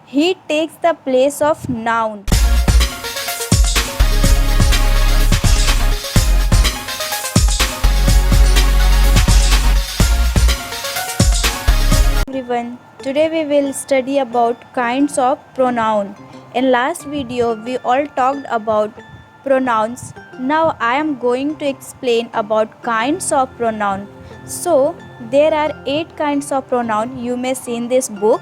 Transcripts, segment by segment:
He takes the place of noun. Everyone, today we will study about kinds of pronoun. In last video we all talked about pronouns. Now I am going to explain about kinds of pronoun. So there are 8 kinds of pronoun you may see in this book.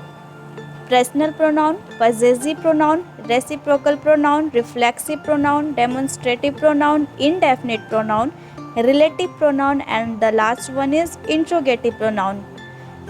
Personal pronoun, possessive pronoun, reciprocal pronoun, reflexive pronoun, demonstrative pronoun, indefinite pronoun, relative pronoun, and the last one is interrogative pronoun.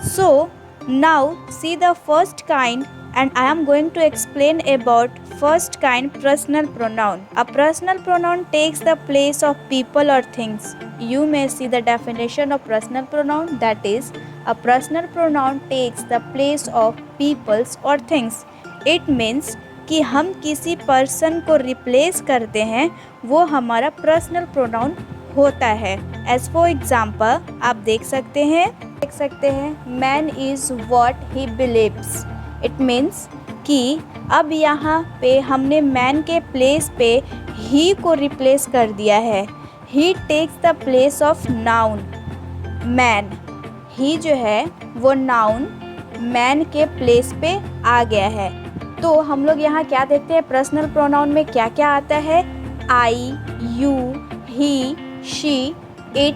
So now see the first kind, and I am going to explain about first kind, personal pronoun. A personal pronoun takes the place of people or things. You may see the definition of personal pronoun, that is, a personal pronoun takes the place of peoples or things. It means कि हम किसी person को replace करते हैं, वो हमारा personal pronoun होता है. एज फॉर एग्जाम्पल आप देख सकते हैं man is what he believes. It means कि अब यहाँ पे हमने मैन के प्लेस पे ही को रिप्लेस कर दिया है. He takes the place of noun. Man, he जो है वो नाउन मैन के प्लेस पे आ गया है. तो हम लोग यहाँ क्या देखते हैं, पर्सनल प्रोनाउन में क्या क्या आता है. I, you, he, she, it,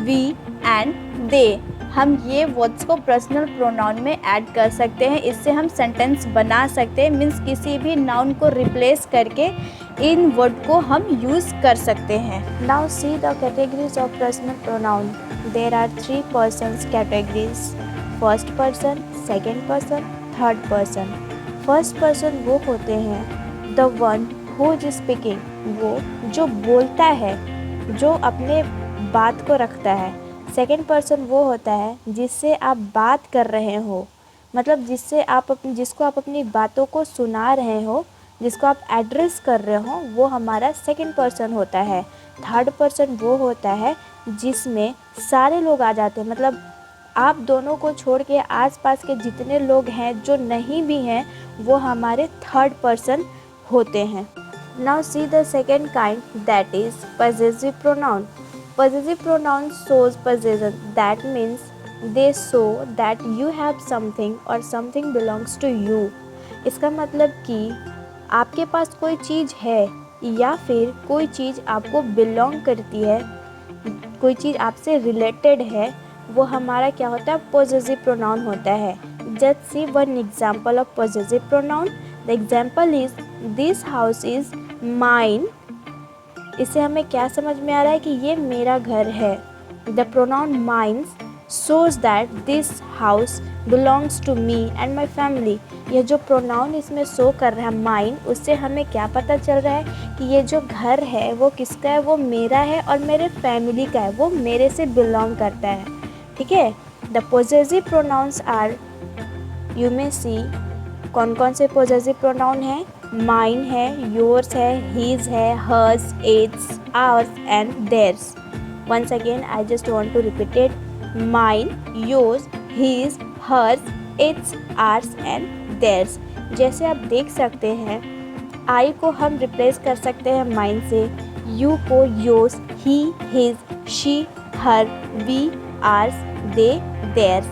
we and they. हम ये वर्ड्स को पर्सनल प्रोनाउन में ऐड कर सकते हैं. इससे हम सेंटेंस बना सकते हैं. मीन्स किसी भी नाउन को रिप्लेस करके इन वर्ड को हम यूज़ कर सकते हैं. Now see the categories of personal pronoun. There are 3 persons categories. First person, second person, third person. First person वो होते हैं the one who is speaking, वो जो बोलता है, जो अपने बात को रखता है. सेकेंड पर्सन वो होता है जिससे आप बात कर रहे हो, मतलब जिसको आप अपनी बातों को सुना रहे हो, जिसको आप एड्रेस कर रहे हो, वो हमारा सेकेंड पर्सन होता है. थर्ड पर्सन वो होता है जिसमें सारे लोग आ जाते हैं, मतलब आप दोनों को छोड़ के आसपास के जितने लोग हैं जो नहीं भी हैं वो हमारे थर्ड पर्सन होते हैं. Now see the second kind, that is possessive pronoun. Possessive pronoun shows possession. That means they show that you have something or something belongs to you. इसका मतलब कि आपके पास कोई चीज़ है या फिर कोई चीज़ आपको बिलोंग करती है, कोई चीज़ आपसे रिलेटेड है, वो हमारा क्या होता है, पोजेसिव प्रोनाउन होता है. Just see one example of possessive pronoun. The example is this house is mine. इससे हमें क्या समझ में आ रहा है कि ये मेरा घर है. The pronoun mines shows that this house belongs to me and my family. यह जो प्रोनाउन इसमें शो कर रहा है माइन, उससे हमें क्या पता चल रहा है कि ये जो घर है वो किसका है, वो मेरा है और मेरे फैमिली का है, वो मेरे से बिलोंग करता है. ठीक है. The possessive pronouns are, you may see, कौन कौन से पोजेसिव प्रोनाउन हैं. माइन है, योर्स है, हीज है, hers, its, ours and theirs. Once again I just want to repeat it. Mine, yours, his, hers, its, ours and theirs. जैसे आप देख सकते हैं, आई को हम रिप्लेस कर सकते हैं माइन से, यू को yours, he, his, she, her, we, ours, they, theirs.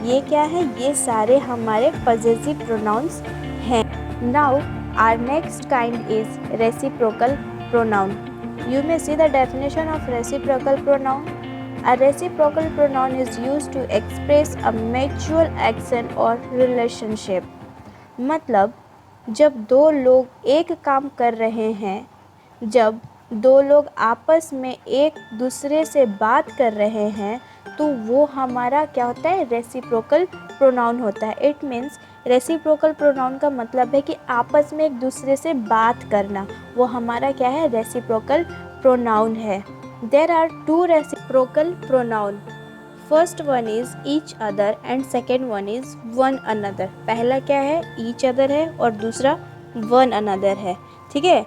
ये क्या है, ये सारे हमारे पजेसिव प्रोनाउंस हैं. Now our next kind is reciprocal pronoun. You may see the definition of reciprocal pronoun. A reciprocal pronoun is used to express a mutual action or relationship. मतलब जब दो लोग एक काम कर रहे हैं, जब दो लोग आपस में एक दूसरे से बात कर रहे हैं, तो वो हमारा क्या होता है, रेसिप्रोकल प्रोनाउन होता है. इट मीन्स रेसिप्रोकल प्रोनाउन का मतलब है कि आपस में एक दूसरे से बात करना, वो हमारा क्या है, रेसिप्रोकल प्रोनाउन है. There are 2 reciprocal pronoun. First one is each other and second one is one another. पहला क्या है, ईच अदर है और दूसरा वन अनदर है. ठीक है.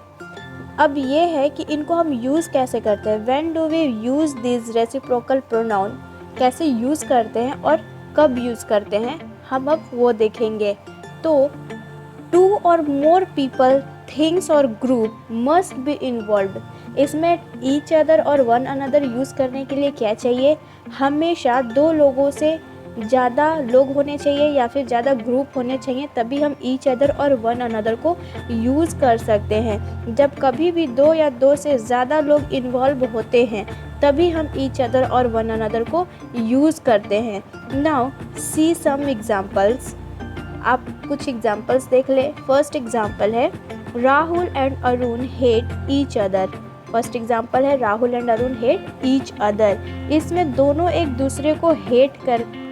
अब ये है कि इनको हम यूज़ कैसे करते हैं. When do we use this reciprocal pronoun, कैसे यूज़ करते हैं और कब यूज़ करते हैं, हम अब वो देखेंगे. तो टू और मोर पीपल, थिंग्स और ग्रुप मस्ट बी इन्वॉल्व। इसमें ईच अदर और वन अनदर यूज़ करने के लिए क्या चाहिए, हमेशा दो लोगों से ज़्यादा लोग होने चाहिए या फिर ज़्यादा ग्रुप होने चाहिए, तभी हम ईच अदर और वन अनदर को यूज़ कर सकते हैं। जब कभी भी दो या दो से ज़्यादा लोग इन्वॉल्व होते हैं तभी हम ईच अदर और वन अनदर को यूज़ करते हैं। Now see some examples. आप कुछ एग्जाम्पल्स देख ले। फर्स्ट एग्जाम्पल है Rahul and Arun hate each other. First example है Rahul and Arun hate each other. इसमें दोनों एक दूसरे को हेट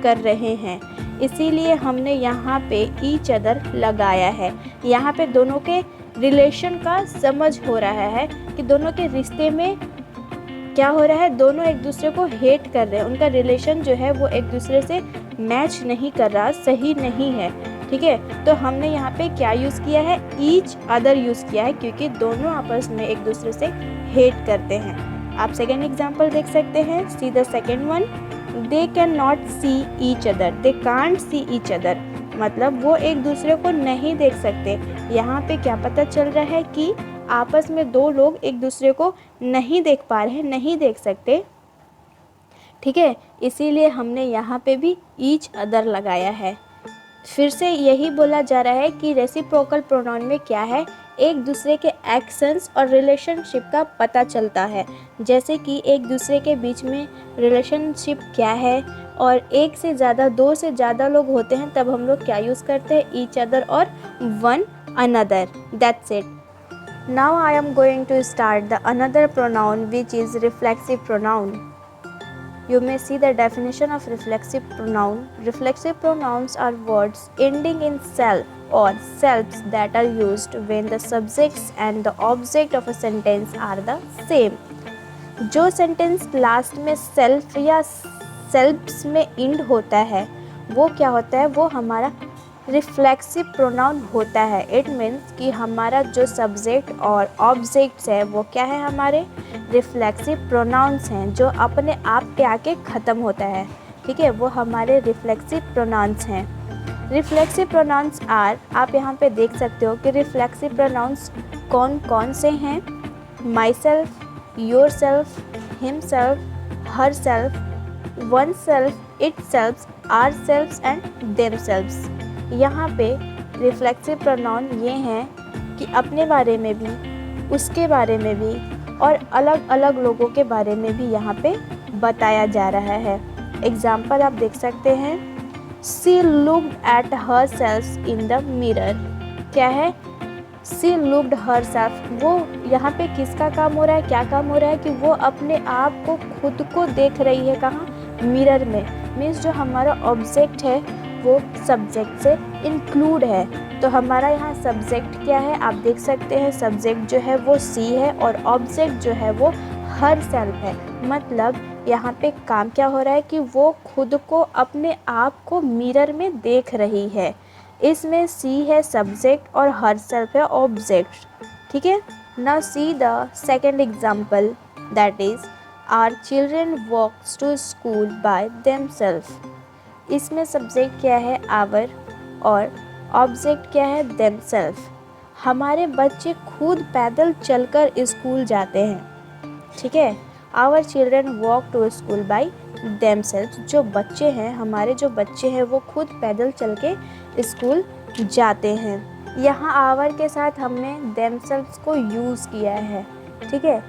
कर रहे हैं, इसीलिए हमने यहाँ पे ईच अदर लगाया है। यहाँ पे दोनों के रिलेशन का समझ हो रहा है कि दोनों के रिश्ते में क्या हो रहा है, दोनों एक दूसरे को हेट कर रहे हैं। उनका रिलेशन जो है वो एक दूसरे से मैच नहीं कर रहा, सही नहीं है। ठीक है, तो हमने यहाँ पे क्या यूज़ किया है, ईच अदर यूज़ किया है, क्योंकि दोनों आपस में एक दूसरे से हेट करते हैं। आप सेकेंड एग्जाम्पल देख सकते हैं। सी the second one, they can not see each other, they can't see each other, मतलब वो एक दूसरे को नहीं देख सकते। यहाँ पे क्या पता चल रहा है कि आपस में दो लोग एक दूसरे को नहीं देख पा रहे हैं, नहीं देख सकते। ठीक है, इसीलिए हमने यहाँ पे भी ईच अदर लगाया है। फिर से यही बोला जा रहा है कि रेसिप्रोकल प्रोनाउन में क्या है, एक दूसरे के एक्शंस और रिलेशनशिप का पता चलता है। जैसे कि एक दूसरे के बीच में रिलेशनशिप क्या है, और एक से ज़्यादा, दो से ज़्यादा लोग होते हैं तब हम लोग क्या यूज़ करते हैं, ईच अदर और one another. That's it. Now I am going to start the another pronoun which is reflexive pronoun. You may see the definition of reflexive pronoun. Reflexive pronouns are words ending in self or selves that are used when the subjects and the object of a sentence are the same. जो sentence last में self या सेल्फ्स में end होता है वो क्या होता है, वो हमारा रिफ्लेक्सिव प्रोनाउन होता है। इट मीन्स कि हमारा जो सब्जेक्ट और ऑब्जेक्ट्स है वो क्या है, हमारे रिफ्लेक्सिव प्रोनाउंस हैं, जो अपने आप पे आके ख़त्म होता है। ठीक है, वो हमारे रिफ्लेक्सिव प्रोनाउंस हैं। रिफ्लेक्सिव प्रोनाउंस आर, आप यहाँ पे देख सकते हो कि रिफ्लेक्सिव प्रोनाउंस कौन कौन से हैं। Myself, yourself, himself, herself, oneself, itself, ourself and themself. यहाँ पे रिफ्लेक्सिव प्रोनाउन ये हैं कि अपने बारे में भी, उसके बारे में भी और अलग अलग लोगों के बारे में भी यहाँ पे बताया जा रहा है। एग्जाम्पल आप देख सकते हैं। She looked at herself in the mirror. क्या है, सी लुक्ड हर सेल्फ, वो यहाँ पे किसका काम हो रहा है, क्या काम हो रहा है कि वो अपने आप को, खुद को देख रही है। कहाँ, मिरर में। मीन्स जो हमारा ऑब्जेक्ट है वो सब्जेक्ट से इंक्लूड है। तो हमारा यहाँ सब्जेक्ट क्या है, आप देख सकते हैं। सब्जेक्ट जो है वो सी है और ऑब्जेक्ट जो है वो हर सेल्फ है। मतलब यहाँ पे काम क्या हो रहा है कि वो खुद को, अपने आप को मिरर में देख रही है। इसमें सी है सब्जेक्ट और हर सेल्फ है ऑब्जेक्ट। ठीक है, now see the second example, that is our children walks to school by themselves. इसमें सब्जेक्ट क्या है, आवर, और ऑब्जेक्ट क्या है, देमसेल्फ। हमारे बच्चे खुद पैदल चलकर स्कूल जाते हैं। ठीक है, our children walk to school by themselves. जो बच्चे हैं, हमारे जो बच्चे हैं वो खुद पैदल चल के स्कूल जाते हैं। यहाँ आवर के साथ हमने देमसेल्फ को यूज़ किया है। ठीक है।